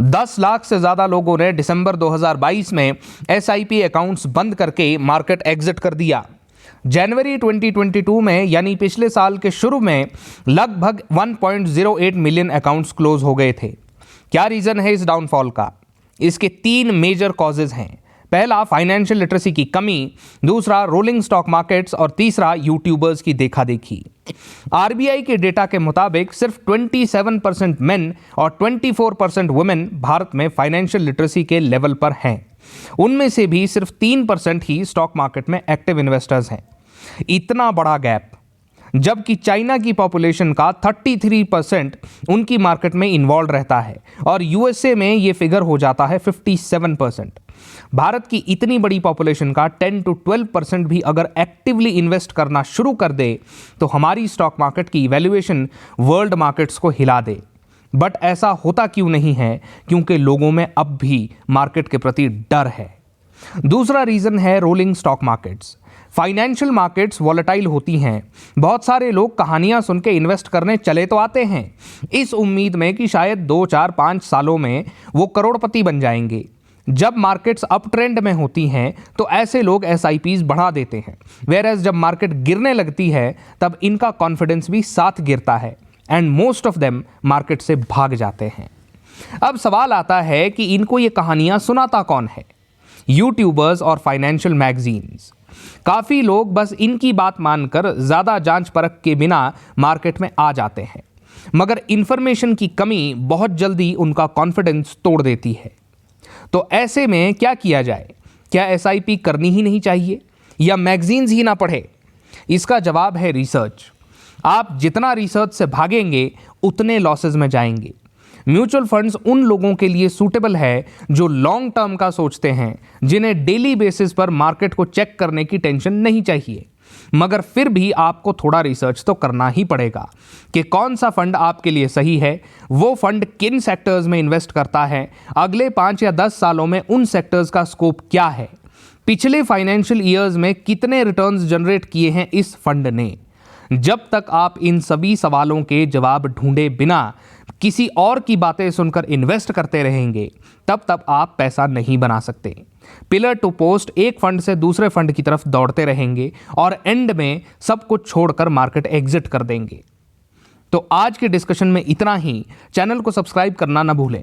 10 लाख से ज़्यादा लोगों ने दिसंबर 2022 में एसआईपी अकाउंट्स बंद करके मार्केट एग्जिट कर दिया। जनवरी 2022 में यानी पिछले साल के शुरू में लगभग 1.08 मिलियन अकाउंट्स क्लोज हो गए थे। क्या रीज़न है इस डाउनफॉल का? इसके 3 मेजर कॉजेज हैं। पहला, फाइनेंशियल लिटरेसी की कमी, दूसरा रोलिंग स्टॉक मार्केट्स और तीसरा यूट्यूबर्स की देखा देखी। आरबीआई के डेटा के मुताबिक सिर्फ 27% मेन और 24% वुमेन भारत में फाइनेंशियल लिटरेसी के लेवल पर हैं। उनमें से भी सिर्फ 3% ही स्टॉक मार्केट में एक्टिव इन्वेस्टर्स हैं। इतना बड़ा गैप, जबकि चाइना की पॉपुलेशन का 33% उनकी मार्केट में इन्वॉल्व रहता है और यूएसए में यह फिगर हो जाता है 57%। भारत की इतनी बड़ी पॉपुलेशन का 10 to 12% भी अगर एक्टिवली इन्वेस्ट करना शुरू कर दे तो हमारी स्टॉक मार्केट की वैल्यूएशन वर्ल्ड मार्केट्स को हिला दे। बट ऐसा होता क्यों नहीं है? क्योंकि लोगों में अब भी मार्केट के प्रति डर है। दूसरा रीजन है rolling stock markets. Financial markets volatile होती हैं। बहुत सारे लोग कहानियां सुन के इन्वेस्ट करने चले तो आते हैं इस उम्मीद में कि शायद 2, 4, 5 सालों में वो करोड़पति बन जाएंगे। जब मार्केट्स अप ट्रेंड में होती हैं तो ऐसे लोग एसआईपीज बढ़ा देते हैं, वेयरएज जब मार्केट गिरने लगती है तब इनका कॉन्फिडेंस भी साथ गिरता है and most of them market से भाग जाते हैं। अब सवाल आता है कि इनको ये कहानियां सुनाता कौन है? यूट्यूबर्स और फाइनेंशियल मैगजीन्स। काफ़ी लोग बस इनकी बात मानकर ज़्यादा जांच परख के बिना मार्केट में आ जाते हैं, मगर इंफॉर्मेशन की कमी बहुत जल्दी उनका कॉन्फिडेंस तोड़ देती है। तो ऐसे में क्या किया जाए? क्या एसआईपी करनी ही नहीं चाहिए या मैगजीन्स ही ना पढ़े? इसका जवाब है रिसर्च। आप जितना रिसर्च से भागेंगे उतने लॉसेज में जाएंगे। म्यूचुअल फंड्स उन लोगों के लिए सूटेबल है जो लॉन्ग टर्म का सोचते हैं, जिन्हें डेली बेसिस पर मार्केट को चेक करने की टेंशन नहीं चाहिए। मगर फिर भी आपको थोड़ा रिसर्च तो करना ही पड़ेगा कि कौन सा फंड आपके लिए सही है, वो फंड किन सेक्टर्स में इन्वेस्ट करता है, अगले 5 या 10 सालों में उन सेक्टर्स का स्कोप क्या है, पिछले फाइनेंशियल ईयर्स में कितने रिटर्न्स जनरेट किए हैं इस फंड ने। जब तक आप इन सभी सवालों के जवाब ढूंढे बिना किसी और की बातें सुनकर इन्वेस्ट करते रहेंगे तब आप पैसा नहीं बना सकते। पिलर टू पोस्ट एक फंड से दूसरे फंड की तरफ दौड़ते रहेंगे और एंड में सब कुछ छोड़कर मार्केट एग्जिट कर देंगे। तो आज के डिस्कशन में इतना ही। चैनल को सब्सक्राइब करना ना भूलें।